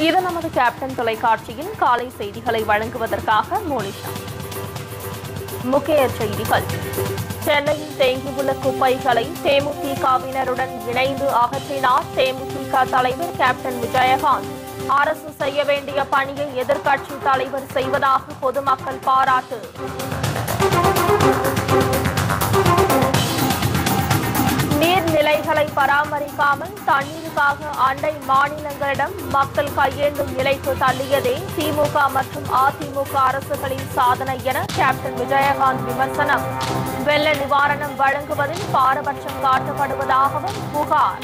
இது நமது கேப்டன் தொலைக்காட்சியில் காலை செய்திகளை வழங்குவதற்காக மோனிஷா. முக்கிய செய்திகள். சென்னையில் தேங்கியுள்ள குப்பைகளை தேமுதிகவினருடன் இணைந்து அகற்றினார் தேமுதிக தலைவர் கேப்டன் விஜயகாந்த். அரசு செய்ய வேண்டிய பணியை எதிர்க்கட்சி தலைவர் செய்வதாக பொதுமக்கள் பாராட்டு. நீர்நிலைகளை பராமரிக்காமல் தண்ணீருக்காக அண்டை மாநிலங்களிடம் மக்கள் கையேந்தும் நிலைக்கு தள்ளியதே திமுக மற்றும் அதிமுக அரசுகளின் சாதனை என கேப்டன் விஜயகாந்த் விமர்சனம். வெள்ள நிவாரணம் வழங்குவதில் பாரபட்சம் காட்டப்படுவதாகவும் புகார்.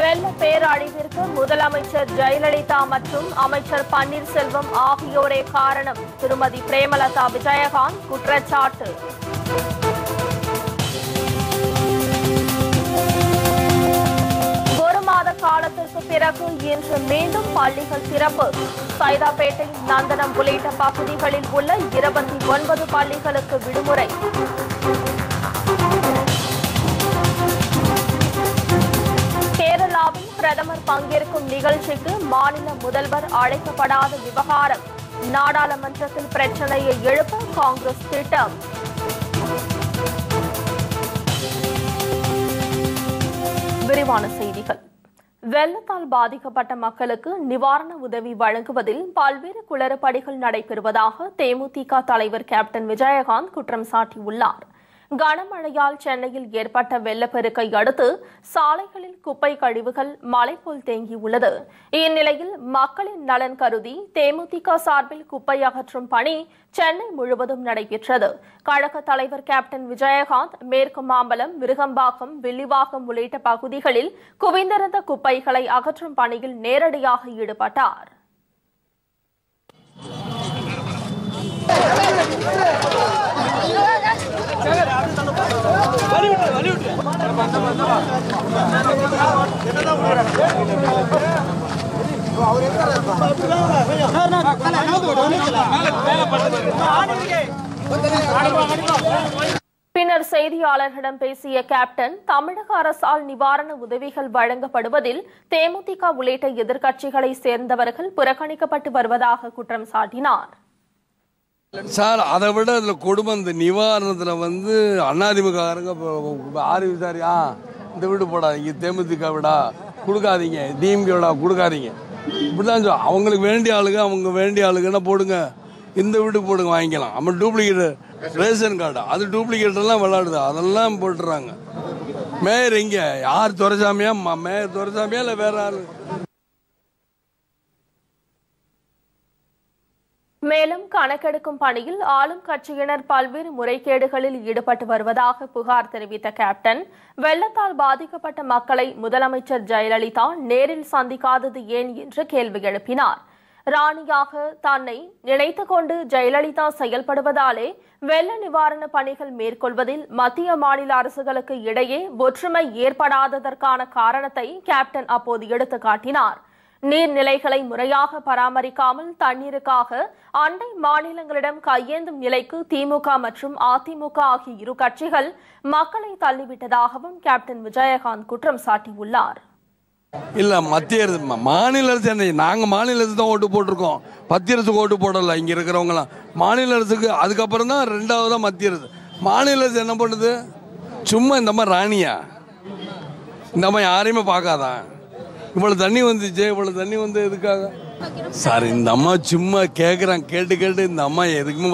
வெள்ள பேரழிவிற்கு முதலமைச்சர் ஜெயலலிதா மற்றும் அமைச்சர் பன்னீர்செல்வம் ஆகியோரே காரணம். திருமதி பிரேமலதா விஜயகாந்த் குற்றச்சாட்டு. ஒரு மாத காலத்திற்கு பிறகு இன்று மீண்டும் பள்ளிகள் திறப்பு. சைதாப்பேட்டை, நந்தனம் உள்ளிட்ட பகுதிகளில் உள்ள 29 பள்ளிகளுக்கு விடுமுறை. கேரளாவில் பிரதமர் பங்கேற்கும் நிகழ்ச்சிக்கு மாநில முதல்வர் அழைக்கப்படாத விவகாரம். நாடாளுமன்றத்தில் பிரச்சனையை எழுப்ப காங்கிரஸ் திட்டம். விரிவான செய்திகள். வெள்ளத்தால் பாதிக்கப்பட்ட மக்களுக்கு நிவாரண உதவி வழங்குவதில் பல்வேறு குளறுபடிகள் நடைபெறுவதாக தேமுதிக தலைவர் கேப்டன் விஜயகாந்த் குற்றம் சாட்டியுள்ளார். கனமழையால் சென்னையில் ஏற்பட்ட வெள்ளப்பெருக்கை அடுத்து சாலைகளில் குப்பை கழிவுகள் மலை போல் தேங்கியுள்ளது. இந்நிலையில் மக்களின் நலன் கருதி தேமுதிக சார்பில் குப்பை அகற்றும் பணி சென்னை முழுவதும் நடைபெற்றது. கழக தலைவர் கேப்டன் விஜயகாந்த் மேற்கு மாம்பலம், விருகம்பாக்கம், வில்லிவாக்கம் உள்ளிட்ட பகுதிகளில் குவிந்திருந்த குப்பைகளை அகற்றும் பணியில் நேரடியாக ஈடுபட்டார். பின்னர் செய்தியாளர்களிடம் பேசிய கேப்டன், தமிழக அரசால் நிவாரண உதவிகள் வழங்கப்படுவதில் தேமுதிக உள்ளிட்ட எதிர்க்கட்சிகளை சேர்ந்தவர்கள் புறக்கணிக்கப்பட்டு வருவதாக குற்றம் சாட்டினார். சார், அதை விட அதில் கொடுமை இந்த நிவாரணத்தில் அதிமுககாரங்க ஆர்விசாரியா இந்த வீடு போடாதீங்க, தேமுதிக விடா கொடுக்காதீங்க, டிஎம்கே விடா கொடுக்காதீங்க, இப்படிதான் அவங்களுக்கு வேண்டிய ஆளுங்க அவங்க வேண்டிய ஆளுங்கன்னா போடுங்க, இந்த வீட்டுக்கு போடுங்க, வாங்கிக்கலாம். நம்ம டூப்ளிகேட் ரேஷன் கார்டு அது டூப்ளிகேட் எல்லாம் விளையாடுது, அதெல்லாம் போட்டுறாங்க. மேயர் எங்க, யார் துரைசாமியா, மேயர் துரைசாமியா இல்லை வேற ஆளு? மேலும் கணக்கெடுக்கும் பணியில் ஆளும் கட்சியினர் பல்வேறு முறைகேடுகளில் ஈடுபட்டு வருவதாக புகார் தெரிவித்த கேப்டன், வெள்ளத்தால் பாதிக்கப்பட்ட மக்களை முதலமைச்சர் ஜெயலலிதா நேரில் சந்திக்காதது ஏன் என்று கேள்வி எழுப்பினார். ராணியாக தன்னை நினைத்துக் கொண்டு ஜெயலலிதா செயல்படுவதாலே வெள்ள நிவாரண பணிகள் மேற்கொள்வதில் மத்திய மாநில அரசுகளுக்கு இடையே ஒற்றுமை ஏற்படாததற்கான காரணத்தை கேப்டன் அப்போது எடுத்துக் காட்டினார். நீர்நிலைகளை முறையாக பராமரிக்காமல் தண்ணீருக்காக அண்டை மாநிலங்களிடம் கையேந்தும் நிலைக்கு திமுக மற்றும் அதிமுக ஆகிய இரு கட்சிகள் மக்களை தள்ளிவிட்டதாகவும் கேப்டன் விஜயகாந்த் குற்றம் சாட்டியுள்ளார். இல்ல, மத்திய அரசு மாநில அரசு என்ன, நாங்க மாநில அரசு தான் ஓட்டு போட்டிருக்கோம், மத்திய அரசுக்கு ஓட்டு போடல. இங்க இருக்கிறவங்க எல்லாம் மாநில அரசுக்கு, அதுக்கப்புறம் தான் ரெண்டாவதா மத்திய அரசு. மாநில அரசு என்ன பண்ணுது? சும்மா இந்த மாதிரி ராணியா, இந்த மாதிரி யாரையுமே பார்க்காதான். இவ்வளவு தண்ணி வந்துச்சு, இவ்வளவு தண்ணி வந்து எதுக்காக சார்? இந்த அம்மா சும்மா கேட்குறாங்க, கேட்டு கேட்டு இந்த அம்மா எதுக்குமே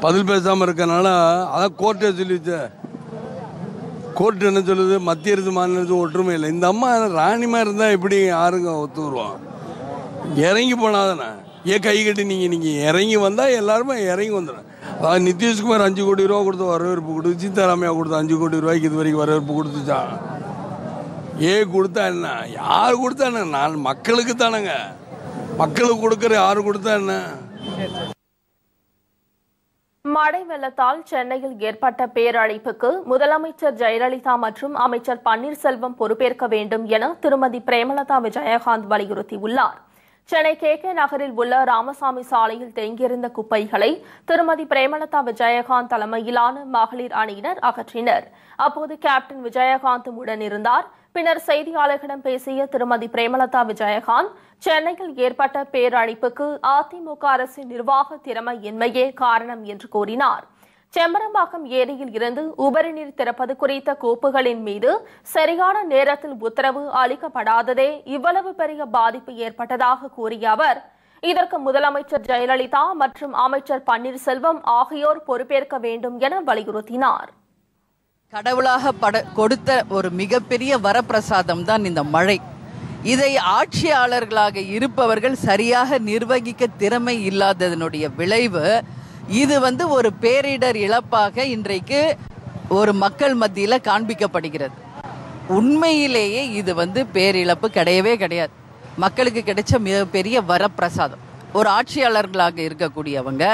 பதில் பேசாம இருக்கனால அதான் கோர்ட்டே சொல்லிச்சு. கோர்ட் என்ன சொல்லுது? மத்திய அரசு மாநில அரசு ஒற்றுமை இல்லை. இந்த அம்மா ராணிமா இருந்தா எப்படி யாருங்க ஒத்து வருவான்? இறங்கி போனாதானே, ஏன் கை கட்டி நீங்க இறங்கி வந்தா எல்லாருமே இறங்கி வந்துடும். அதாவது நிதிஷ்குமார் 5 கோடி ரூபா கொடுத்து வரவேற்பு கொடுத்து, சீதாராமையா கொடுத்து 5 கோடி ரூபாய்க்கு இது வரைக்கும் வரவேற்பு கொடுத்துச்சான். கொடுத்தா என்ன, யாரு கொடுத்தா என்ன? நான் மக்களுக்கு தானங்க, மக்களுக்கு கொடுக்கற, யாரு கொடுத்தா என்ன? மழை வெள்ளத்தால் சென்னையில் ஏற்பட்ட பேரழிவுக்கு முதலமைச்சர் ஜெயலலிதா மற்றும் அமைச்சர் பன்னீர்செல்வம் பொறுப்பேற்க வேண்டும் என திருமதி பிரேமலதா விஜயகாந்த் வலியுறுத்தியுள்ளார். சென்னை KK நகரில் உள்ள ராமசாமி சாலையில் தேங்கியிருந்த குப்பைகளை திருமதி பிரேமலதா விஜயகாந்த் தலைமையிலான மகளிர் அணியினர் அகற்றினர். அப்போது கேப்டன் விஜயகாந்தும் உடனிருந்தார். பின்னர் செய்தியாளர்களிடம் பேசிய திருமதி பிரேமலதா விஜயகாந்த், சென்னையில் ஏற்பட்ட பேரழிப்புக்கு அதிமுக அரசின் நிர்வாக திறமையின்மையே காரணம் என்று கூறினார். செம்பரம்பாக்கம் ஏரியில் இருந்து உபரி நீர் திறப்பது குறித்த கோப்புகளின் மீது சரியான நேரத்தில் உத்தரவு அளிக்கப்படாததே இவ்வளவு பெரிய பாதிப்பு ஏற்பட்டதாக கூறிய அவர், இதற்கு முதலமைச்சர் ஜெயலலிதா மற்றும் அமைச்சர் பன்னீர்செல்வம் ஆகியோர் பொறுப்பேற்க வேண்டும் என வலியுறுத்தினார். கடவுளாக கொடுத்த ஒரு மிகப்பெரிய வரப்பிரசாதம் தான் இந்த மழை. இதை ஆட்சியாளர்களாக இருப்பவர்கள் சரியாக நிர்வகிக்க திறமை இல்லாததனுடைய விளைவு. இது ஒரு பேரிடர் இழப்பாக இன்றைக்கு ஒரு மக்கள் மத்தியில் காண்பிக்கப்படுகிறது. உண்மையிலேயே இது பேரிழப்பு கிடையவே கிடையாது. மக்களுக்கு கிடைச்ச மிகப்பெரிய வரப்பிரசாதம். ஒரு ஆட்சியாளர்களாக இருக்கக்கூடியவங்க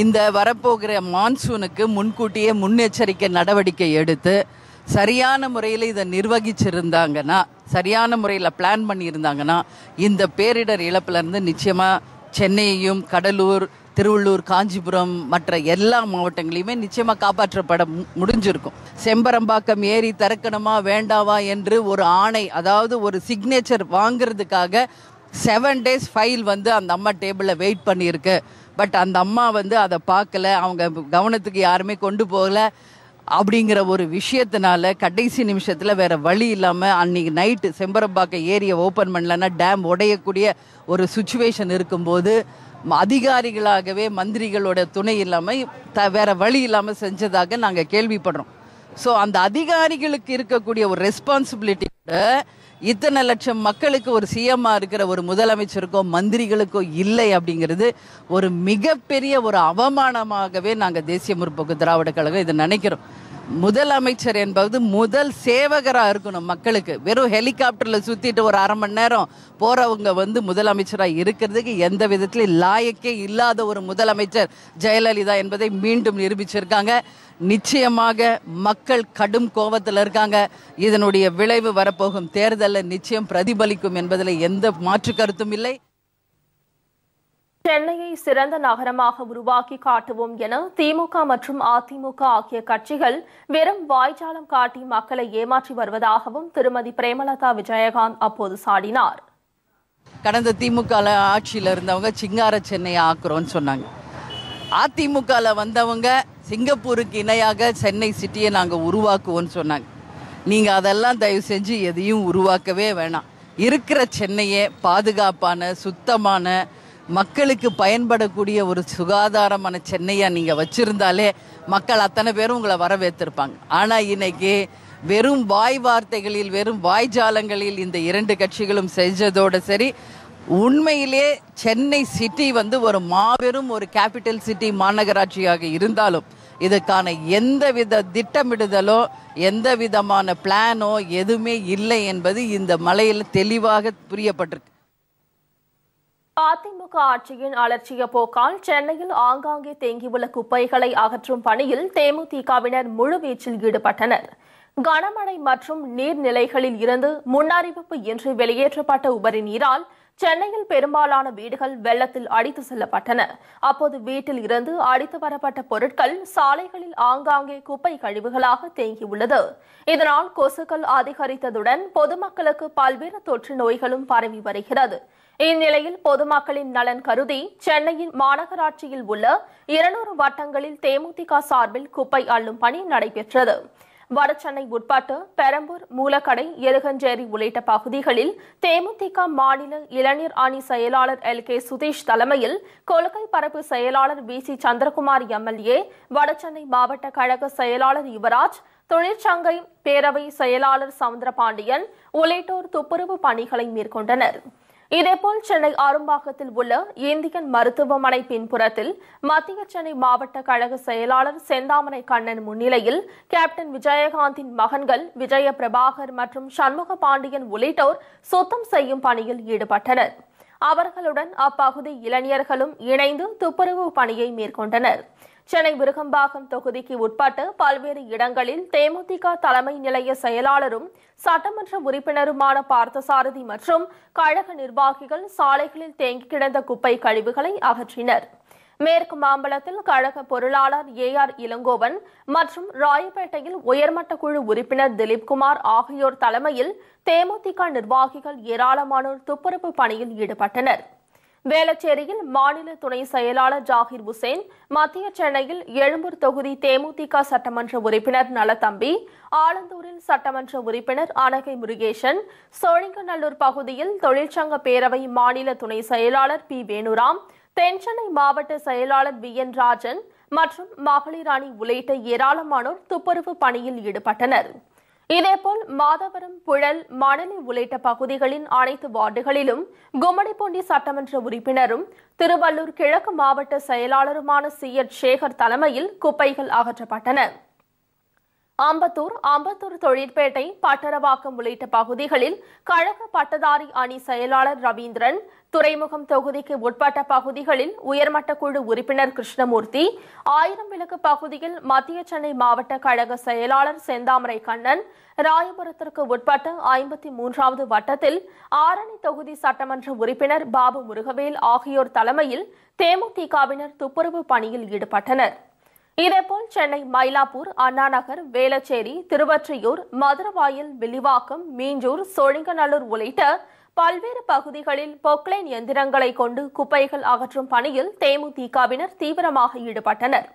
இந்த வரப்போகிற மான்சூனுக்கு முன்கூட்டியே முன்னெச்சரிக்கை நடவடிக்கை எடுத்து சரியான முறையில் இதை நிர்வகிச்சிருந்தாங்கன்னா, சரியான முறையில் பிளான் பண்ணியிருந்தாங்கன்னா, இந்த பேரிடர் இழப்பிலிருந்து நிச்சயமாக சென்னையையும் கடலூர், திருவள்ளூர், காஞ்சிபுரம் மற்ற எல்லா மாவட்டங்களையுமே நிச்சயமாக காப்பாற்றப்பட முடிஞ்சிருக்கும். செம்பரம்பாக்கம் ஏரி திறக்கணுமா வேண்டாவா என்று ஒரு ஆணை, அதாவது ஒரு சிக்னேச்சர் வாங்கிறதுக்காக 7 days ஃபைல் அந்த அம்மா டேபிளில் வெயிட் பண்ணியிருக்கு. பட் அந்த அம்மா அதை பார்க்கல, அவங்க கவனத்துக்கு யாருமே கொண்டு போகல. அப்படிங்கிற ஒரு விஷயத்தினால கடைசி நிமிஷத்தில் வேறு வழி இல்லாமல் அன்றைக்கி நைட்டு செம்பரம்பாக்கம் ஏரியை ஓப்பன் பண்ணலன்னா டேம் உடையக்கூடிய ஒரு சுச்சுவேஷன் இருக்கும்போது அதிகாரிகளாகவே மந்திரிகளோட துணை இல்லாமல் வேறு வழி இல்லாமல் செஞ்சதாக நாங்கள் கேள்விப்படுறோம். ஸோ அந்த அதிகாரிகளுக்கு இருக்கக்கூடிய ஒரு ரெஸ்பான்சிபிலிட்டி இத்தனை லட்சம் மக்களுக்கு ஒரு சிஎம்மாக இருக்கிற ஒரு முதலமைச்சருக்கோ மந்திரிகளுக்கோ இல்லை அப்படிங்கிறது ஒரு மிகப்பெரிய ஒரு அவமானமாகவே நாங்கள் தேசிய முற்போக்கு திராவிட கழகம் இதை நினைக்கிறோம். முதலமைச்சர் என்பது முதல் சேவகராக இருக்கணும் மக்களுக்கு. வெறும் ஹெலிகாப்டரில் சுற்றிட்டு ஒரு அரை மணி நேரம் போகிறவங்க முதலமைச்சராக இருக்கிறதுக்கு எந்த விதத்திலும் லாயக்கே இல்லாத ஒரு முதலமைச்சர் ஜெயலலிதா என்பதை மீண்டும் நிரூபிச்சிருக்காங்க. நிச்சயமாக மக்கள் கடும் கோபத்தில் இருக்காங்க. இதனுடைய விளைவு வரப்போகும் தேர்தலில் நிச்சயம் பிரதிபலிக்கும் என்பதில் எந்த மாற்று கருத்தும் இல்லை. சென்னையை சிறந்த நகரமாக உருவாக்கி காட்டுவோம் என திமுக மற்றும் அதிமுக ஆகிய கட்சிகள் வெறும் வாய்ஜாலம் காட்டி மக்களை ஏமாற்றி வருவதாகவும் திருமதி பிரேமலதா விஜயகாந்த் அப்போது சாடினார். கடந்த திமுக ஆட்சியில் இருந்தவங்க சிங்கார சென்னையை ஆக்குறோன்னு சொன்னாங்க. அதிமுகவில் வந்தவங்க சிங்கப்பூருக்கு இணையாக சென்னை சிட்டியை நாங்கள் உருவாக்குவோன்னு சொன்னாங்க. நீங்கள் அதெல்லாம் தயவு செஞ்சு எதையும் உருவாக்கவே வேணாம். இருக்கிற சென்னையே பாதுகாப்பான, சுத்தமான, மக்களுக்கு பயன்படக்கூடிய ஒரு சுகாதாரமான சென்னையாக நீங்கள் வச்சுருந்தாலே மக்கள் அத்தனை பேரும் உங்களை வரவேற்றிருப்பாங்க. ஆனால் இன்னைக்கு வெறும் வாய் வார்த்தைகளில், வெறும் வாய்ஜாலங்களில் இந்த இரண்டு கட்சிகளும் செஞ்சதோடு சரி, உண்மையிலே சென்னை சிட்டி ஒரு மாபெரும் ஒரு கேபிட்டல் சிட்டி மாநகராட்சியாக இருந்தாலும் இதுக்கான எந்தவித திட்டமிடுதலோ எந்த விதமான பிளானோ எதுவுமே இல்லை என்பது இந்த மலையில் தெளிவாக புரியப்பட்டிருக்கு. அதிமுக ஆட்சியின் அலட்சிய போக்கால் சென்னையில் ஆங்காங்கே தேங்கியுள்ள குப்பைகளை அகற்றும் பணியில் தேமுதிகவினர் முழுவீச்சில் ஈடுபட்டனர். கனமழை மற்றும் நீர்நிலைகளில் இருந்து முன்னறிவிப்பு இன்றி வெளியேற்றப்பட்ட உபரி நீரால் சென்னையில் பெரும்பாலான வீடுகள் வெள்ளத்தில் அடித்து செல்லப்பட்டன. அப்போது வீட்டில் இருந்து அடித்து வரப்பட்ட பொருட்கள் சாலைகளில் ஆங்காங்கே குப்பை கழிவுகளாக தேங்கியுள்ளது. இதனால் கொசுக்கள் அதிகரித்ததுடன் பொதுமக்களுக்கு பல்வேறு தொற்று நோய்களும் பரவி வருகிறது. இந்நிலையில் பொதுமக்களின் நலன் கருதி சென்னையின் மாநகராட்சியில் உள்ள 200 வட்டங்களில் தேமுதிக சார்பில் குப்பை அள்ளும் பணி நடைபெற்றது. வடசென்னை உட்பட்ட பெரம்பூர், மூலக்கடை, எருகஞ்சேரி உள்ளிட்ட பகுதிகளில் தேமுதிக மாநில இளைஞர் அணி செயலாளர் LK சுதீஷ் தலைமையில் கொள்கை பரப்பு செயலாளர் VC சந்திரகுமார் MLA, வடசென்னை மாவட்ட கழக செயலாளர் யுவராஜ், தொழிற்சங்க பேரவை செயலாளர் சவுந்தரபாண்டியன் உள்ளிட்டோர் துப்புரவு பணிகளை மேற்கொண்டனர். இதேபோல் சென்னை ஆரம்பாக்கத்தில் உள்ள இந்தியன் மருத்துவமனை பின்புறத்தில் மத்திய சென்னை மாவட்ட கழக செயலாளர் செந்தாமரை கண்ணன் முன்னிலையில் கேப்டன் விஜயகாந்தின் மகன்கள் விஜய பிரபாகர் மற்றும் சண்முக பாண்டியன் உள்ளிட்டோர் சுத்தம் செய்யும் பணியில் ஈடுபட்டனர். அவர்களுடன் அப்பகுதி இளைஞர்களும் இணைந்து துப்புரவு பணியை மேற்கொண்டனர். சென்னை விருகம்பாக்கம் தொகுதிக்கு உட்பட்ட பல்வேறு இடங்களில் தேமுதிக தலைமை நிலைய செயலாளரும் சட்டமன்ற உறுப்பினருமான பார்த்தசாரதி மற்றும் கழக நிர்வாகிகள் சாலைகளில் தேங்கி கிடந்த குப்பை கழிவுகளை அகற்றினர். மேற்கு மாம்பலத்தில் கழக பொருளாளர் AR இளங்கோவன் மற்றும் ராயப்பேட்டையில் உயர்மட்ட குழு உறுப்பினர் திலீப்குமார் ஆகியோர் தலைமையில் தேமுதிக நிர்வாகிகள் ஏராளமானோர் துப்புரவு பணியில் ஈடுபட்டனர். வேளச்சேரியில் மாநில துணை செயலாளர் ஜாகிர் ஹுசேன், மத்திய சென்னையில் எழும்பூர் தொகுதி தேமுதிக சட்டமன்ற உறுப்பினர் நலத்தம்பி, ஆலந்தூரில் சட்டமன்ற உறுப்பினர் அனகை முருகேசன், சோழிங்கநல்லூர் பகுதியில் தொழிற்சங்க பேரவை மாநில துணை செயலாளர் P வேணுராம், தென்சென்னை மாவட்ட செயலாளர் VN ராஜன் மற்றும் மகளிர் அணி உள்ளிட்ட ஏராளமானோர் துப்புரவு பணியில் ஈடுபட்டனர். இதேபோல் மாதவரம், புழல், மணலி உள்ளிட்ட பகுதிகளின் அனைத்து வார்டுகளிலும் கும்மிடிப்பூண்டி சட்டமன்ற உறுப்பினரும் திருவள்ளூர் கிழக்கு மாவட்ட செயலாளருமான CH சேகர் தலைமையில் குப்பைகள் அகற்றப்பட்டன. அம்பத்தூர் தொழிற்பேட்டை, பட்டரவாக்கம் உள்ளிட்ட பகுதிகளில் கழக பட்டதாரி அணி செயலாளர் ரவீந்திரன், துறைமுகம் தொகுதிக்கு உட்பட்ட பகுதிகளில் உயர்மட்ட குழு உறுப்பினர் கிருஷ்ணமூர்த்தி, ஆயிரம் விளக்கு பகுதியில் மத்திய சென்னை மாவட்ட கழக செயலாளர் செந்தாமரை கண்ணன், ராயபுரத்திற்கு உட்பட்ட 53வது வட்டத்தில் ஆரணி தொகுதி சட்டமன்ற உறுப்பினர் பாபு முருகவேல் ஆகியோர் தலைமையில் தேமுதிகவினர் துப்புரவு பணியில் ஈடுபட்டனர். இதேபோல் சென்னை மயிலாப்பூர், அண்ணாநகர், வேளச்சேரி, திருவொற்றியூர், மதுரவாயல், வில்லிவாக்கம், மீஞ்சூர், சோழிங்கநல்லூர் உள்ளிட்ட பல்வேறு பகுதிகளில் பொக்லைன் எந்திரங்களை கொண்டு குப்பைகள் அகற்றும் பணியில் தேமுதிகவினர் தீவிரமாக ஈடுபட்டனர்.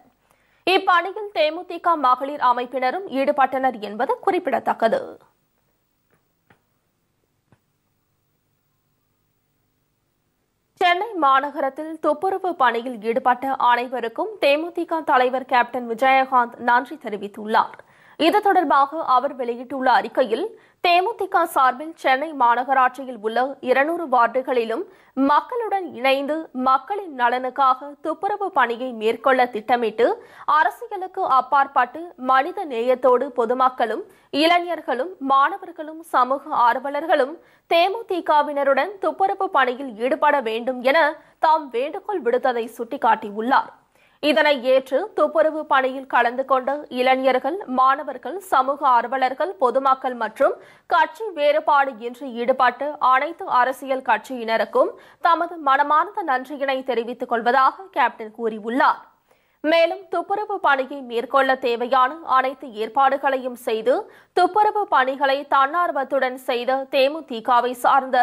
இப்பணியில் தேமுதிக மகளிர் அமைப்பினரும் ஈடுபட்டனர் என்பது குறிப்பிடத்தக்கது. சென்னை மாநகரத்தில் துப்புரவு பணியில் ஈடுபட்ட அனைவருக்கும் தேமுதிக தலைவர் கேப்டன் விஜயகாந்த் நன்றி தெரிவித்துள்ளார். இது தொடர்பாக அவர் வெளியிட்டுள்ள அறிக்கையில், தேமுதிக சார்பில் சென்னை மாநகராட்சியில் உள்ள 200 வார்டுகளிலும் மக்களுடன் இணைந்து மக்களின் நலனுக்காக துப்புரவு பணியை மேற்கொள்ள திட்டமிட்டு அரசியலுக்கு அப்பாற்பட்டு மனித நேயத்தோடு பொதுமக்களும், இளைஞர்களும், மாணவர்களும், சமூக ஆர்வலர்களும் தேமுதிகவினருடன் துப்புரவு பணியில் ஈடுபட வேண்டும் என தாம் வேண்டுகோள் விடுத்ததை சுட்டிக்காட்டியுள்ளார். இதனை ஏற்று துப்புரவு பணியில் கலந்து கொண்ட இளைஞர்கள், மாணவர்கள், சமூக ஆர்வலர்கள், பொதுமக்கள் மற்றும் கட்சி வேறுபாடு இன்றி ஈடுபட்டு அனைத்து அரசியல் கட்சியினருக்கும் தமது மனமார்ந்த நன்றியினை தெரிவித்துக் கொள்வதாக கேப்டன் கூறியுள்ளார். மேலும் துப்புரவு பணியை மேற்கொள்ள தேவையான அனைத்து ஏற்பாடுகளையும் செய்து துப்புரவு பணிகளை தன்னார்வத்துடன் செய்த தேமுதிகவை சார்ந்த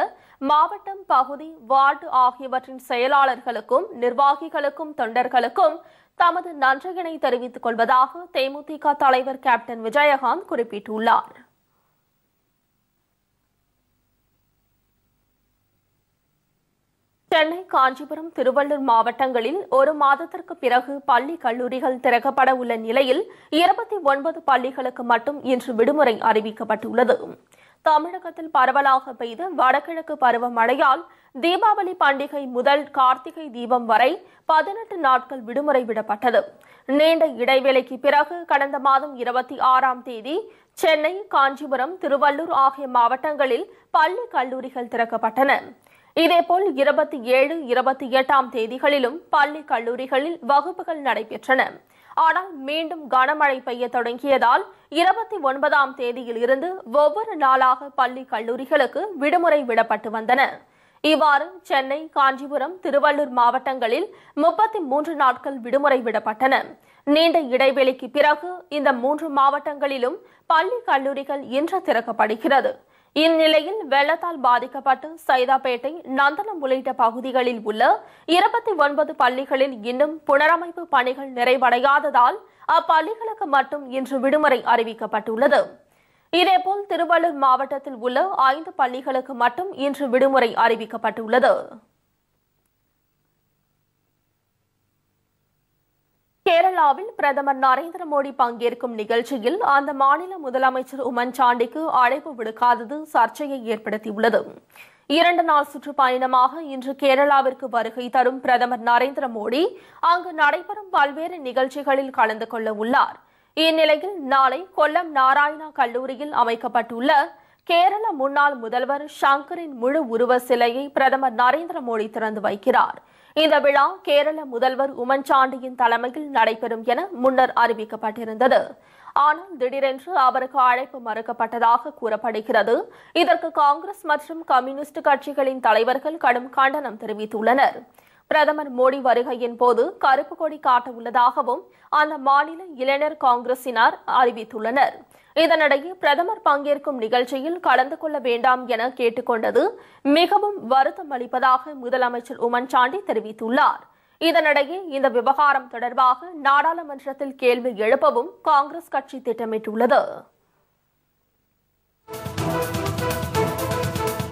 மாவட்டம், பகுதி, வார்டு ஆகியவற்றின் செயலாளர்களுக்கும், நிர்வாகிகளுக்கும், தொண்டர்களுக்கும் தமது நன்றியினை தெரிவித்துக் கொள்வதாக தேமுதிக தலைவர் கேப்டன் விஜயகாந்த் குறிப்பிட்டுள்ளார். சென்னை, காஞ்சிபுரம், திருவள்ளூர் மாவட்டங்களில் 1 மாதத்திற்கு பிறகு பள்ளி, கல்லூரிகள் திறக்கப்பட உள்ள நிலையில் 29 பள்ளிகளுக்கு மட்டும் இன்று விடுமுறை அறிவிக்கப்பட்டுள்ளது. தமிழகத்தில் பரவலாக பெய்த வடகிழக்கு பருவமழையால் தீபாவளி பண்டிகை முதல் கார்த்திகை தீபம் வரை 18 நாட்கள் விடுமுறை விடப்பட்டது. நீண்ட இடைவேளைக்கு பிறகு கடந்த மாதம் 26ஆம் தேதி சென்னை, காஞ்சிபுரம், திருவள்ளூர் ஆகிய மாவட்டங்களில் பள்ளி, கல்லூரிகள் திறக்கப்பட்டன. இதேபோல் 27, 28ஆம் தேதிகளிலும் பள்ளி, கல்லூரிகளில் வகுப்புகள் நடைபெற்றன. ஆனால் மீண்டும் கனமழை பெய்ய தொடங்கியதால் 29ஆம் தேதியில் இருந்து ஒவ்வொரு நாளாக பள்ளி, கல்லூரிகளுக்கு விடுமுறை விடப்பட்டு வந்தன. இவ்வாறு சென்னை, காஞ்சிபுரம், திருவள்ளூர் மாவட்டங்களில் 33 நாட்கள் விடுமுறை விடப்பட்டன. நீண்ட இடைவெளிக்கு பிறகு இந்த 3 மாவட்டங்களிலும் பள்ளி, கல்லூரிகள் இன்று திறக்கப்படுகிறது. இந்நிலையில் வெள்ளத்தால் பாதிக்கப்பட்டு சைதாப்பேட்டை, நந்தனம் உள்ளிட்ட பகுதிகளில் உள்ள 29 பள்ளிகளில் இன்னும் புனரமைப்பு பணிகள் நிறைவடையாததால் அப்பள்ளிகளுக்கு மட்டும் இன்று விடுமுறை அறிவிக்கப்பட்டுள்ளது. இதேபோல் திருவள்ளூர் மாவட்டத்தில் உள்ள 5 பள்ளிகளுக்கு மட்டும் இன்று விடுமுறை அறிவிக்கப்பட்டுள்ளது. கேரளாவில் பிரதமர் நரேந்திர மோடி பங்கேற்கும் நிகழ்ச்சியில் அந்த மாநில முதலமைச்சர் உம்மன் சாண்டிக்கு அழைப்பு விடுக்காதது சர்ச்சையை ஏற்படுத்தியுள்ளது. 2 நாள் சுற்றுப்பயணமாக இன்று கேரளாவிற்கு வருகை தரும் பிரதமர் நரேந்திர மோடி அங்கு நடைபெறும் பல்வேறு நிகழ்ச்சிகளில் கலந்து கொள்ள உள்ளார். இந்நிலையில் நாளை கொல்லம் நாராயணா கல்லூரியில் அமைக்கப்பட்டுள்ள கேரள முன்னாள் முதல்வர் ஷங்கரின் முழு உருவ சிலையை பிரதமர் நரேந்திர மோடி திறந்து வைக்கிறார். இந்த விழா கேரள முதல்வர் உம்மன்சாண்டியின் தலைமையில் நடைபெறும் என முன்னர் அறிவிக்கப்பட்டிருந்தது. ஆனால் திடீரென்று அவருக்கு அழைப்பு மறுக்கப்பட்டதாக கூறப்படுகிறது. இதற்கு காங்கிரஸ் மற்றும் கம்யூனிஸ்ட் கட்சிகளின் தலைவர்கள் கடும் கண்டனம் தெரிவித்துள்ளனர். பிரதமர் மோடி வருகையின் போது கருப்பு கொடி காட்ட உள்ளதாகவும் அந்த மாநில இளைஞர் காங்கிரசினர் அறிவித்துள்ளனர். இதனிடையே பிரதமர் பங்கேற்கும் நிகழ்ச்சியில் கலந்து கொள்ள வேண்டாம் என கேட்டுக்கொண்டது மிகவும் வருத்தம் அளிப்பதாக முதலமைச்சர் உம்மன்சாண்டி தெரிவித்துள்ளார். இதனிடையே இந்த விவகாரம் தொடர்பாக நாடாளுமன்றத்தில் கேள்வி எழுப்பவும் காங்கிரஸ் கட்சி திட்டமிட்டுள்ளது.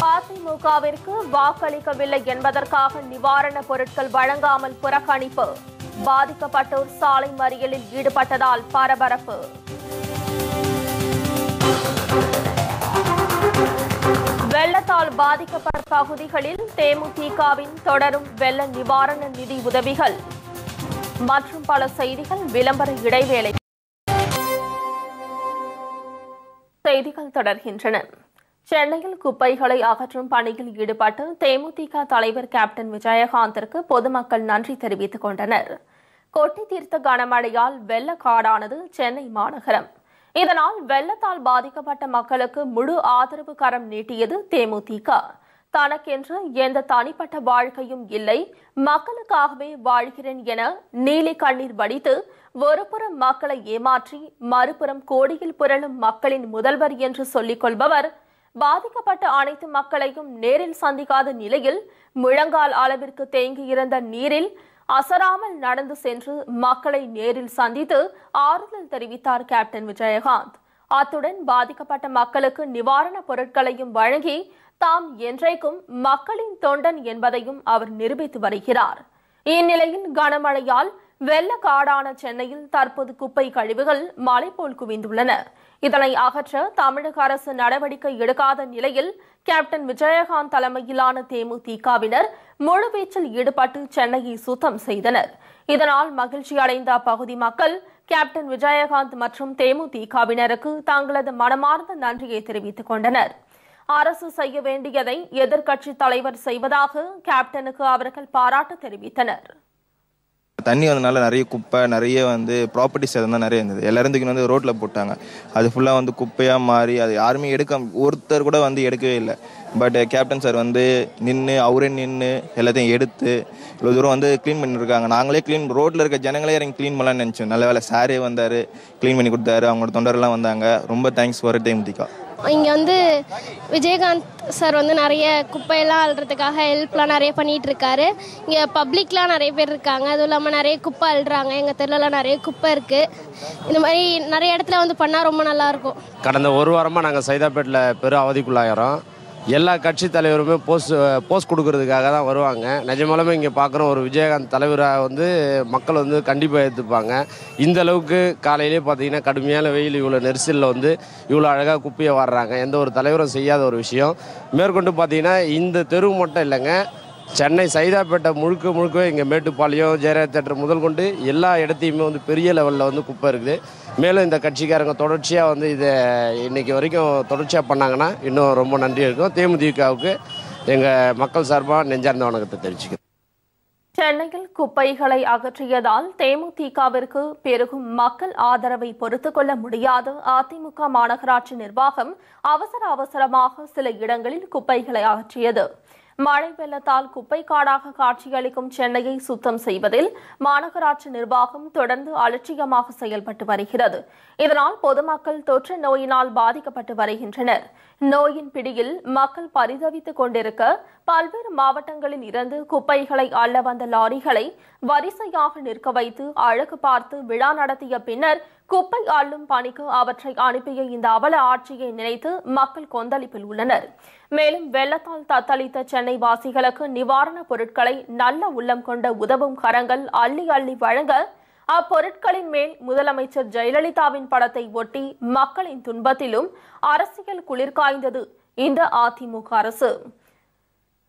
அதிமுகவிற்கு வாக்களிக்கவில்லை என்பதற்காக நிவாரணப் பொருட்கள் வழங்காமல் புறக்கணிப்பு. பாதிக்கப்பட்டோர் சாலை மறியலில் ஈடுபட்டதால் பரபரப்பு. வெள்ளத்தால் பாதிக்கப்பட்ட பகுதிகளில் தேமுதிகவின் தொடரும் வெள்ள நிவாரண நிதி உதவிகள் மற்றும் பல செய்திகள். விளம்பர இடைவேளை. செய்திகள் தொடர்கின்றன. சென்னையில் குப்பைகளை அகற்றும் பணியில் ஈடுபட்டு தேமுதிக தலைவர் கேப்டன் விஜயகாந்திற்கு பொதுமக்கள் நன்றி தெரிவித்துக் கொண்டனர். கொட்டி தீர்த்த கனமழையால் வெள்ளக்காடானது சென்னை மாநகரம். இதனால் வெள்ளத்தால் பாதிக்கப்பட்ட மக்களுக்கு முழு ஆதரவு கரம் நீட்டியது தேமுதிக. தனக்கென்று எந்த தனிப்பட்ட வாழ்க்கையும் இல்லை, மக்களுக்காகவே வாழ்கிறேன் என நீலி கண்ணீர் வடித்து ஒருபுறம் மக்களை ஏமாற்றி மறுபுறம் கோடியில் புரளும் மக்களின் முதல்வர் என்று சொல்லிக் கொள்பவர் பாதிக்கப்பட்ட அனைத்து மக்களையும் நேரில் சந்திக்காத நிலையில் முழங்கால் அளவிற்கு தேங்கியிருந்த நீரில் அசராமல் நடந்து சென்று மக்களை நேரில் சந்தித்து ஆறுதல் தெரிவித்தார் கேப்டன் விஜயகாந்த். அத்துடன் பாதிக்கப்பட்ட மக்களுக்கு நிவாரணப் பொருட்களையும் வழங்கி தாம் என்றைக்கும் மக்களின் தொண்டன் என்பதையும் அவர் நிரூபித்து வருகிறார். இந்நிலையில் கனமழையால் வெள்ளக்காடான சென்னையில் தற்போது குப்பை கழிவுகள் மலை போல் குவிந்துள்ளன. இதனை அகற்ற தமிழக அரசு நடவடிக்கை எடுக்காத நிலையில் கேப்டன் விஜயகாந்த் தலைமையிலான தேமுதிகவினர் முழுவீச்சில் ஈடுபட்டு சென்னையை சுத்தம் செய்தனர். இதனால் மகிழ்ச்சி அடைந்த அப்பகுதி மக்கள் கேப்டன் விஜயகாந்த் மற்றும் தேமுதிகவினருக்கு தங்களது மனமார்ந்த நன்றியை தெரிவித்துக் கொண்டனர். அரசு செய்ய வேண்டியதை எதிர்க்கட்சி தலைவர் செய்வதாக கேப்டனுக்கு அவர்கள் பாராட்டு தெரிவித்தனர். தண்ணி வந்தனால நிறைய குப்பை, நிறைய ப்ராப்பர்ட்டிஸ் அதெல்லாம் நிறைய இருந்தது. எல்லாரும் தூக்கி ரோட்டில் போட்டாங்க. அது ஃபுல்லாக குப்பையாக மாறி அது யாருமே ஒருத்தர் கூட எடுக்கவே இல்லை. பட் கேப்டன் சார் நின்று அவரே நின்று எல்லாத்தையும் எடுத்து இவ்வளோ தூரம் க்ளீன் பண்ணியிருக்காங்க. நாங்களே ரோட்டில் இருக்க ஜனங்களே இறங்கி க்ளீன் பண்ணலான்னு நினச்சோம். நல்ல வேலை சாரே வந்தார், க்ளீன் பண்ணி கொடுத்தாரு. அவங்களோட தொண்டரெல்லாம் வந்தாங்க. ரொம்ப தேங்க்ஸ் ஃபார் தேமுதிக. இங்கே விஜயகாந்த் சார் நிறைய குப்பையெல்லாம் அள்ளுறதுக்காக ஹெல்ப்லாம் நிறைய பண்ணிகிட்டு இருக்காரு. இங்கே பப்ளிக்லாம் நிறைய பேர் இருக்காங்க. அதுவும் இல்லாமல் நிறைய குப்பை அள்ளுறாங்க. எங்கள் தெருலலாம் நிறைய குப்பை இருக்குது. இந்த மாதிரி நிறைய இடத்துல பண்ணால் ரொம்ப நல்லாயிருக்கும். கடந்த ஒரு வாரமாக நாங்கள் சைதாப்பேட்டில் பெரும் அவதிக்குள்ளாகிறோம். எல்லா கட்சி தலைவருமே போஸ்ட் கொடுக்கறதுக்காக தான் வருவாங்க. நிஜமாலுமே இங்கே பார்க்குறோம், ஒரு விஜயகாந்த் தலைவராக மக்கள் கண்டிப்பாக ஏற்றுப்பாங்க. இந்த அளவுக்கு காலையிலே பார்த்தீங்கன்னா கடுமையான வெயில், இவ்வளோ நெரிசலில் இவ்வளோ அழகாக குப்பையை வாடுறாங்க. எந்த ஒரு தலைவரும் செய்யாத ஒரு விஷயம். மேற்கொண்டு பார்த்தீங்கன்னா இந்த தெரு மட்டும் இல்லைங்க, சென்னை சைதாப்பேட்டை முழுக்கவே இங்கே மேட்டுப்பாளையம், ஜெயராஜ் தேட்டர் முதல் கொண்டு எல்லா இடத்தையுமே பெரிய லெவலில் குப்பை இருக்குது. மேலும் இந்த கட்சிக்காரங்க தொடர்ச்சியாக இதை இன்றைக்கி வரைக்கும் தொடர்ச்சியாக பண்ணாங்கன்னா இன்னும் ரொம்ப நன்றி இருக்கும். தேமுதிகவுக்கு எங்கள் மக்கள் சார்பாக நெஞ்சார்ந்த வணக்கத்தை தெரிவிச்சுக்கிறேன். சென்னையில் குப்பைகளை அகற்றியதால் தேமுதிகவிற்கு பெருகும் மக்கள் ஆதரவை பொறுத்துக் கொள்ள முடியாத அதிமுக மாநகராட்சி நிர்வாகம் அவசரமாக சில இடங்களில் குப்பைகளை அகற்றியது. மழை வெள்ளத்தால் குப்பை காடாக காட்சியளிக்கும் சென்னையை சுத்தம் செய்வதில் மாநகராட்சி நிர்வாகம் தொடர்ந்து அலட்சியமாக செயல்பட்டு வருகிறது. இதனால் பொதுமக்கள் தொற்று நோயினால் பாதிக்கப்பட்டு வருகின்றனர். நோயின் பிடியில் மக்கள் பரிதவித்துக் கொண்டிருக்க பல்வேறு மாவட்டங்களில் இருந்து குப்பைகளை அள்ள வந்த லாரிகளை வரிசையாக நிற்க வைத்து அழகு பார்த்து விழா நடத்திய பின்னர் குப்பை அள்ளும் பணிக்கு அவற்றை அனுப்பிய இந்த அவல ஆட்சியை நினைத்து மக்கள் கொந்தளிப்பில் உள்ளனர். மேலும் வெள்ளத்தால் தத்தளித்த சென்னை வாசிகளுக்கு நிவாரணப் பொருட்களை நல்ல உள்ளம் கொண்ட உதவும் கரங்கள் அள்ளி அள்ளி வழங்க அப்பொருட்களின் மேல் முதலமைச்சர் ஜெயலலிதாவின் படத்தை ஒட்டி மக்களின் துன்பத்திலும் அரசியல் குளிர்காய்ந்தது இந்த அதிமுக அரசு.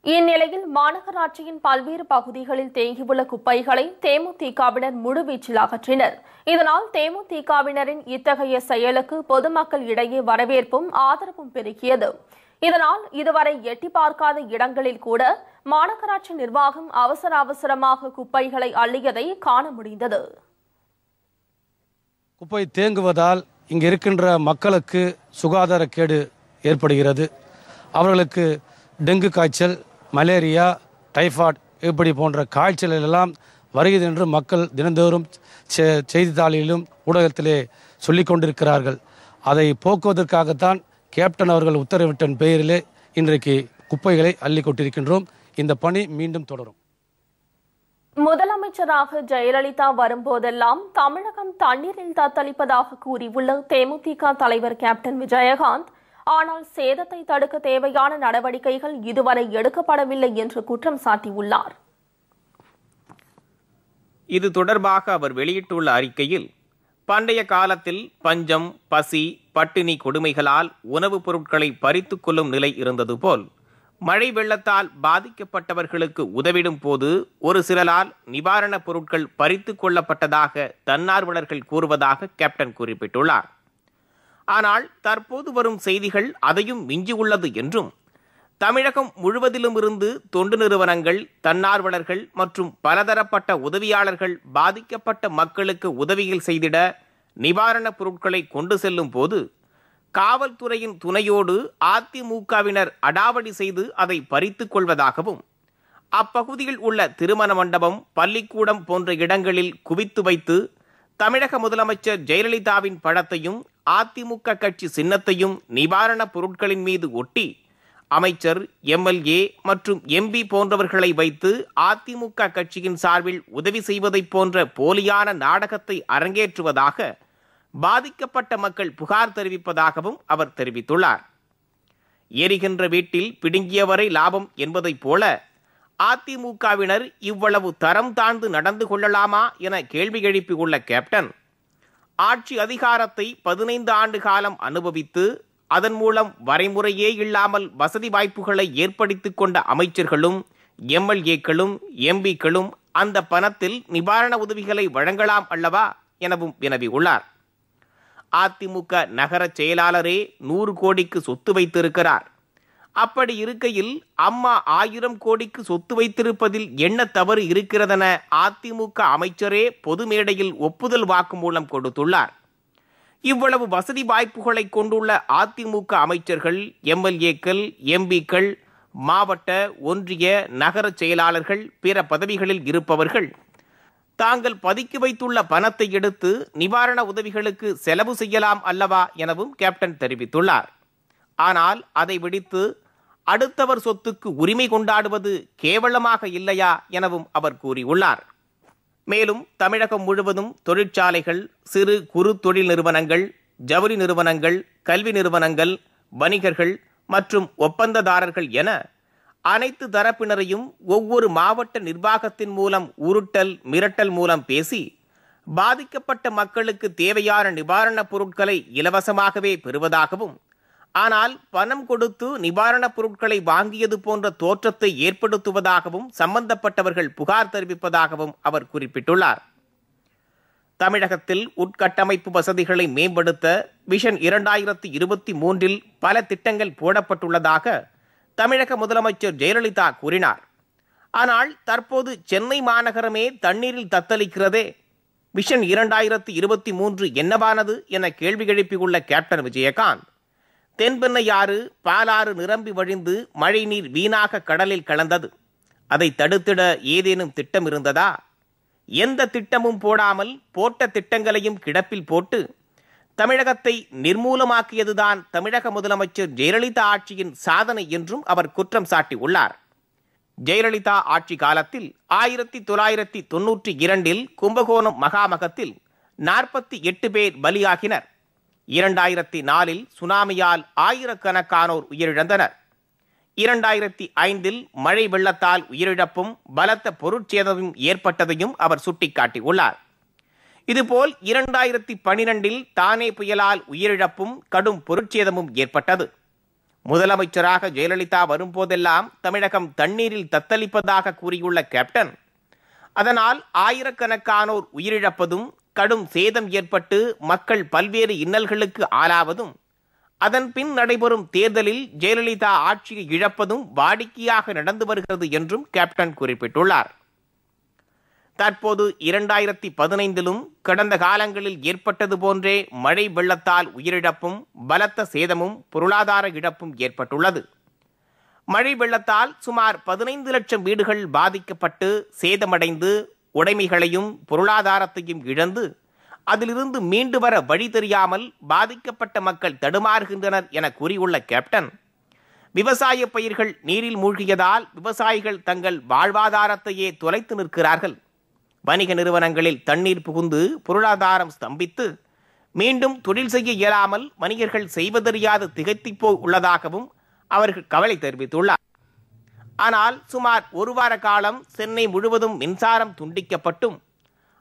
இந்நிலையில் மாநகராட்சியின் பல்வேறு பகுதிகளில் தேங்கியுள்ள குப்பைகளை தேமுதிகவினர் முழுவீச்சில் அகற்றினர். இதனால் தேமுதிகவினரின் இத்தகைய செயலுக்கு பொதுமக்கள் இடையே வரவேற்பும் ஆதரவும் பெருகியது. இதனால் இதுவரை எட்டி பார்க்காத இடங்களில் கூட மாநகராட்சி நிர்வாகம் அவசரமாக குப்பைகளை அள்ளியதை காண முடிந்தது. குப்பை தேங்குவதால் இங்கு இருக்கின்ற மக்களுக்கு சுகாதார கேடு ஏற்படுகிறது. அவர்களுக்கு டெங்கு காய்ச்சல், மலேரியா, டைஃபாய்டு இப்படி போன்ற காய்ச்சல்கள் எல்லாம் வருகிறது என்று மக்கள் தினந்தோறும் செய்தித்தாளிலும் ஊடகத்திலே சொல்லிக் கொண்டிருக்கிறார்கள். அதை போக்குவதற்காகத்தான் கேப்டன் அவர்கள் உத்தரவிட்ட பெயரிலே இன்றைக்கு குப்பைகளை அள்ளி கொண்டிருக்கின்றோம். இந்த பணி மீண்டும் தொடரும். முதலமைச்சராக ஜெயலலிதா வரும்போதெல்லாம் தமிழகம் தண்ணீரில் தத்தளிப்பதாக கூறியுள்ள தேமுதிக தலைவர் கேப்டன் விஜயகாந்த், ஆனால் சேதத்தை தடுக்க தேவையான நடவடிக்கைகள் இதுவரை எடுக்கப்படவில்லை என்று குற்றம் சாட்டியுள்ளார். இது தொடர்பாக அவர் வெளியிட்டுள்ள அறிக்கையில், பண்டைய காலத்தில் பஞ்சம், பசி, பட்டினி கொடுமைகளால் உணவுப் பொருட்களை பறித்துக் கொள்ளும் நிலை இருந்தது போல் மழை வெள்ளத்தால் பாதிக்கப்பட்டவர்களுக்கு உதவிடும் போது ஒரு சிலரால் நிவாரணப் பொருட்கள் பறித்துக் கொள்ளப்பட்டதாக தன்னார்வலர்கள் கூறுவதாக கேப்டன் குறிப்பிட்டுள்ளார். ஆனால் தற்போது வரும் செய்திகள் அதையும் மிஞ்சியுள்ளது என்றும், தமிழகம் முழுவதிலும் இருந்து தொண்டு நிறுவனங்கள், தன்னார்வலர்கள் மற்றும் பலதரப்பட்ட உதவியாளர்கள் பாதிக்கப்பட்ட மக்களுக்கு உதவிகள் செய்திட நிவாரணப் பொருட்களை கொண்டு செல்லும் போது காவல்துறையின் துணையோடு அதிமுகவினர் அடாவடி செய்து அதை பறித்துக் கொள்வதாகவும், அப்பகுதியில் உள்ள திருமண மண்டபம், பள்ளிக்கூடம் போன்ற இடங்களில் குவித்து வைத்து தமிழக முதலமைச்சர் ஜெயலலிதாவின் படத்தையும் அதிமுக கட்சி சின்னத்தையும் நிவாரணப் பொருட்களின் மீது ஒட்டி அமைச்சர், எம்எல்ஏ மற்றும் எம்பி போன்றவர்களை வைத்து அதிமுக கட்சியின் சார்பில் உதவி செய்வதைப் போன்ற போலியான நாடகத்தை அரங்கேற்றுவதாக பாதிக்கப்பட்ட மக்கள் புகார் தெரிவிப்பதாகவும் அவர் தெரிவித்துள்ளார். எரிகின்ற வீட்டில் பிடுங்கியவரை லாபம் என்பதைப் போல அதிமுகவினர் இவ்வளவு தரம் தாழ்ந்து நடந்து கொள்ளலாமா என கேள்வி எழுப்பியுள்ள கேப்டன், ஆட்சி அதிகாரத்தை 15 ஆண்டு காலம் அனுபவித்து அதன் மூலம் வரைமுறையே இல்லாமல் வசதி வாய்ப்புகளை ஏற்படுத்திக் கொண்ட அமைச்சர்களும், எம்எல்ஏக்களும், எம்பிக்களும் அந்த பணத்தில் நிவாரண உதவிகளை வழங்கலாம் அல்லவா எனவும் வினவியுள்ளார். அதிமுக நகர செயலாளரே 100 கோடிக்கு சொத்து வைத்திருக்கிறார். அப்படி இருக்கையில் அம்மா 1000 கோடிக்கு சொத்து வைத்திருப்பதில் என்ன தவறு இருக்கிறதென அதிமுக அமைச்சரே பொது மேடையில் ஒப்புதல் வாக்குமூலம் கொடுத்துள்ளார். இவ்வளவு வசதி வாய்ப்புகளை கொண்டுள்ள அதிமுக அமைச்சர்கள், எம்எல்ஏக்கள், எம்பிக்கள், மாவட்ட, ஒன்றிய, நகர செயலாளர்கள், பிற பதவிகளில் இருப்பவர்கள் தாங்கள் பதுக்கி வைத்துள்ள பணத்தை எடுத்து நிவாரண உதவிகளுக்கு செலவு செய்யலாம் அல்லவா எனவும் கேப்டன் தெரிவித்துள்ளார். ஆனால் அதை விடுத்து அடுத்தவர் சொத்துக்கு உரிமை கொண்டாடுவது கேவலமாக இல்லையா எனவும் அவர் கூறியுள்ளார். மேலும் தமிழகம் முழுவதும் தொழிற்சாலைகள், சிறு குறு தொழில் நிறுவனங்கள், ஜவுளி நிறுவனங்கள், கல்வி நிறுவனங்கள், வணிகர்கள் மற்றும் ஒப்பந்ததாரர்கள் என அனைத்து தரப்பினரையும் ஒவ்வொரு மாவட்ட நிர்வாகத்தின் மூலம் உருட்டல், மிரட்டல் மூலம் பேசி பாதிக்கப்பட்ட மக்களுக்கு தேவையான நிவாரணப் பொருட்களை இலவசமாகவே பெறுவதாகவும், ஆனால் பணம் கொடுத்து நிவாரணப் பொருட்களை வாங்கியது போன்ற தோற்றத்தை ஏற்படுத்துவதாகவும் சம்பந்தப்பட்டவர்கள் புகார் தெரிவிப்பதாகவும் அவர் குறிப்பிட்டுள்ளார். தமிழகத்தில் உட்கட்டமைப்பு வசதிகளை மேம்படுத்த விஷன் 2023 பல திட்டங்கள் போடப்பட்டுள்ளதாக தமிழக முதலமைச்சர் ஜெயலலிதா கூறினார். ஆனால் தற்போது சென்னை மாநகரமே தண்ணீரில் தத்தளிக்கிறதே, விஷன் 2023 என்னவானது என கேள்வி எழுப்பியுள்ள கேப்டன் விஜயகாந்த், தென்பெண்ணையாறு, பாலாறு நிரம்பி வழிந்து மழைநீர் வீணாக கடலில் கலந்தது. அதை தடுத்திட ஏதேனும் திட்டம் இருந்ததா? எந்த திட்டமும் போடாமல் போட்ட திட்டங்களையும் கிடப்பில் போட்டு தமிழகத்தை நிர்மூலமாக்கியதுதான் தமிழக முதலமைச்சர் ஜெயலலிதா ஆட்சியின் சாதனை என்றும் அவர் குற்றம் சாட்டியுள்ளார். ஜெயலலிதா ஆட்சி காலத்தில் 1992 கும்பகோணம் மகாமகத்தில் 48 பேர் பலியாகினர். 2004 சுனாமியால் ஆயிரக்கணக்கானோர் உயிரிழந்தனர். 2005 மழை வெள்ளத்தால் உயிரிழப்பும் பலத்த பொருட்சேதமும் ஏற்பட்டதையும் அவர் சுட்டிக்காட்டியுள்ளார். இதுபோல் 2012 தானே புயலால் உயிரிழப்பும் கடும் பொருட்சேதமும் ஏற்பட்டது. முதலமைச்சராக ஜெயலலிதா வரும்போதெல்லாம் தமிழகம் தண்ணீரில் தத்தளிப்பதாக கூறியுள்ள கேப்டன், அதனால் ஆயிரக்கணக்கானோர் உயிரிழப்பதும் கடும் சேதம் ஏற்பட்டு மக்கள் பல்வேறு இன்னல்களுக்கு ஆளாவதும் அதன் பின் நடைபெறும் தேர்தலில் ஜெயலலிதா ஆட்சியை இழப்பதும் வாடிக்கையாக நடந்து வருகிறது என்றும் கேப்டன் குறிப்பிட்டுள்ளார். தற்போது 2015 கடந்த காலங்களில் ஏற்பட்டது போன்றே மழை வெள்ளத்தால் உயிரிழப்பும் பலத்த சேதமும் பொருளாதார இழப்பும் ஏற்பட்டுள்ளது. மழை வெள்ளத்தால் சுமார் 15 லட்சம் வீடுகள் பாதிக்கப்பட்டு சேதமடைந்து உடைமைகளையும் பொருளாதாரத்தையும் இழந்து அதிலிருந்து மீண்டு வர வழி தெரியாமல் பாதிக்கப்பட்ட மக்கள் தடுமாறுகின்றனர் என கூறியுள்ள கேப்டன், விவசாய பயிர்கள் நீரில் மூழ்கியதால் விவசாயிகள் தங்கள் வாழ்வாதாரத்தையே தொலைத்து நிற்கிறார்கள். வணிக நிறுவனங்களில் தண்ணீர் புகுந்து பொருளாதாரம் ஸ்தம்பித்து மீண்டும் தொழில் செய்ய இயலாமல் வணிகர்கள் செய்வதறியாது திகைத்துப்போ உள்ளதாகவும் அவர்கள் கவலை தெரிவித்துள்ளார். ஆனால் சுமார் ஒரு வார காலம் சென்னை முழுவதும் மின்சாரம் துண்டிக்கப்பட்டும்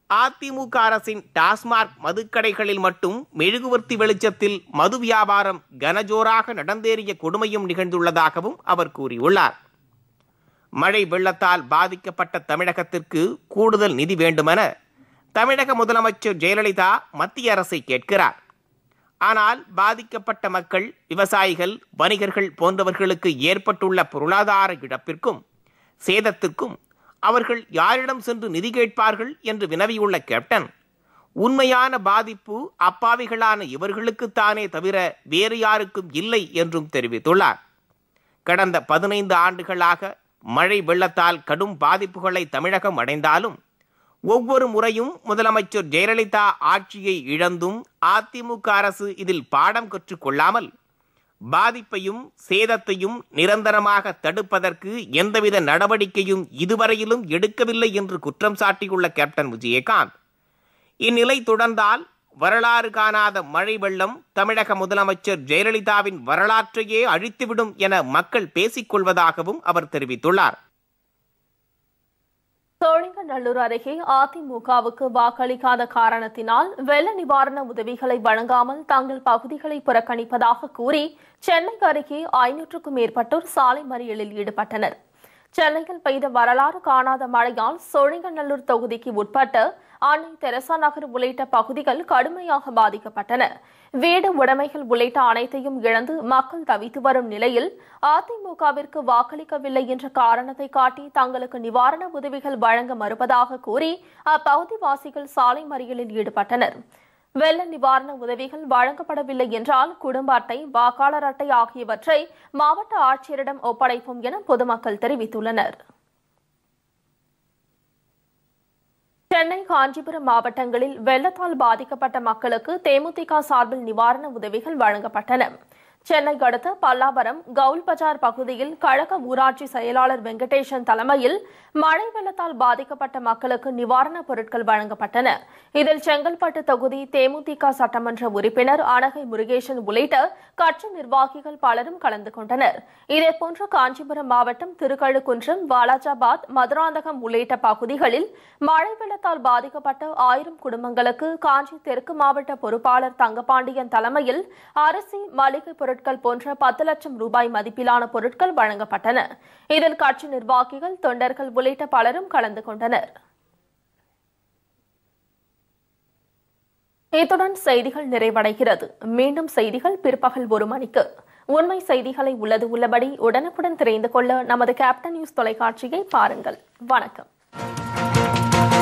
அதிமுக அரசின் டாஸ்மாக் மதுக்கடைகளில் மட்டும் மெழுகுவர்த்தி வெளிச்சத்தில் மது வியாபாரம் கனஜோராக நடந்தேறிய கொடுமையும் நிகழ்ந்துள்ளதாகவும் அவர் கூறியுள்ளார். மழை வெள்ளத்தால் பாதிக்கப்பட்ட தமிழகத்திற்கு கூடுதல் நிதி வேண்டுமென தமிழக முதலமைச்சர் ஜெயலலிதா மத்திய அரசை கேட்கிறார். ஆனால் பாதிக்கப்பட்ட மக்கள், விவசாயிகள், வணிகர்கள் போன்றவர்களுக்கு ஏற்பட்டுள்ள பொருளாதார இழப்பிற்கும் சேதத்திற்கும் அவர்கள் யாரிடம் சென்று நிதி கேட்பார்கள் என்று வினவியுள்ள கேப்டன், உண்மையான பாதிப்பு அப்பாவிகளான இவர்களுக்குத்தானே தவிர வேறு யாருக்கும் இல்லை என்றும் தெரிவித்துள்ளார். கடந்த 15 ஆண்டுகளாக மழை வெள்ளத்தால் கடும் பாதிப்புகளை தமிழகம் அடைந்தாலும் ஒவ்வொரு முறையும் முதலமைச்சர் ஜெயலலிதா ஆட்சியை இழந்தும் அதிமுக அரசு இதில் பாடம் கற்றுக்கொள்ளாமல் பாதிப்பையும் சேதத்தையும் நிரந்தரமாக தடுப்பதற்கு எந்தவித நடவடிக்கையும் இதுவரையிலும் எடுக்கவில்லை என்று குற்றம் சாட்டியுள்ள கேப்டன் விஜயகாந்த், இந்நிலை தொடர்ந்தால் வரலாறு காணாத மழை வெள்ளம் தமிழக முதலமைச்சர் ஜெயலலிதாவின் வரலாற்றையே அழித்துவிடும் என மக்கள் பேசிக் கொள்வதாகவும் அவர் தெரிவித்துள்ளார். சோழிங்கநல்லூர் அருகே அதிமுகவுக்கு வாக்களிக்காத காரணத்தினால் வெள்ள நிவாரண உதவிகளை வழங்காமல் தங்கள் பகுதிகளை புறக்கணிப்பதாக கூறி சென்னை அருகே 500க்கும் மேற்பட்டோர் சாலை மறியலில் ஈடுபட்டனர். சென்னையில் பெய்த வரலாறு காணாத மழையால் சோழிங்கநல்லூர் தொகுதிக்கு உட்பட்ட அன்னை தெரசா நகர் உள்ளிட்ட பகுதிகள் கடுமையாக பாதிக்கப்பட்டன. வீடு, உடைமைகள் உள்ளிட்ட அனைத்தையும் இழந்து மக்கள் தவித்து வரும் நிலையில் அதிமுகவிற்கு வாக்களிக்கவில்லை என்ற காரணத்தை காட்டி தங்களுக்கு நிவாரண உதவிகள் வழங்க மறுப்பதாக கூறி அப்பகுதிவாசிகள் சாலை மறியலில் ஈடுபட்டனர். வெள்ள நிவாரண உதவிகள் வழங்கப்படவில்லை என்றால் குடும்ப அட்டை, வாக்காளர் அட்டை ஆகியவற்றை மாவட்ட ஆட்சியரிடம் ஒப்படைப்போம் என பொதுமக்கள் தெரிவித்துள்ளனர். சென்னை, காஞ்சிபுரம் மாவட்டங்களில் வெள்ளத்தால் பாதிக்கப்பட்ட மக்களுக்கு தேமுதிக சார்பில் நிவாரண உதவிகள் வழங்கப்பட்டன. சென்னை அடுத்த பல்லாவரம் கவுல் பஜார் பகுதியில் கழக ஊராட்சி செயலாளர் வெங்கடேசன் தலைமையில் மழை வெள்ளத்தால் பாதிக்கப்பட்ட மக்களுக்கு நிவாரணப் பொருட்கள் வழங்கப்பட்டன. இதில் செங்கல்பட்டு தொகுதி தேமுதிக சட்டமன்ற உறுப்பினர் அனகை முருகேசன் உள்ளிட்ட கட்சி நிர்வாகிகள் பலரும் கலந்து கொண்டனர். இதேபோன்று காஞ்சிபுரம் மாவட்டம் திருக்கழுக்குன்றம், வாலாஜாபாத், மதுராந்தகம் உள்ளிட்ட பகுதிகளில் மழை வெள்ளத்தால் பாதிக்கப்பட்ட 1000 குடும்பங்களுக்கு காஞ்சி தெற்கு மாவட்ட பொறுப்பாளர் தங்கபாண்டியன் தலைமையில் அரிசி, மளிகை பொருட்கள் போன்ற 10 லட்சம் ரூபாய் மதிப்பிலான பொருட்கள் வழங்கப்பட்டன. இதில் கட்சி நிர்வாகிகள், தொண்டர்கள் உள்ளிட்ட பலரும் கலந்து கொண்டனர். இத்துடன் செய்திகள் நிறைவடைகிறது. மீண்டும் செய்திகள் பிற்பகல் 1 மணிக்கு. உண்மை செய்திகளை உள்ளது உள்ளபடி உடனுக்குடன் தெரிந்து கொள்ள நமது கேப்டன் நியூஸ் தொலைக்காட்சியை பாருங்கள். வணக்கம்.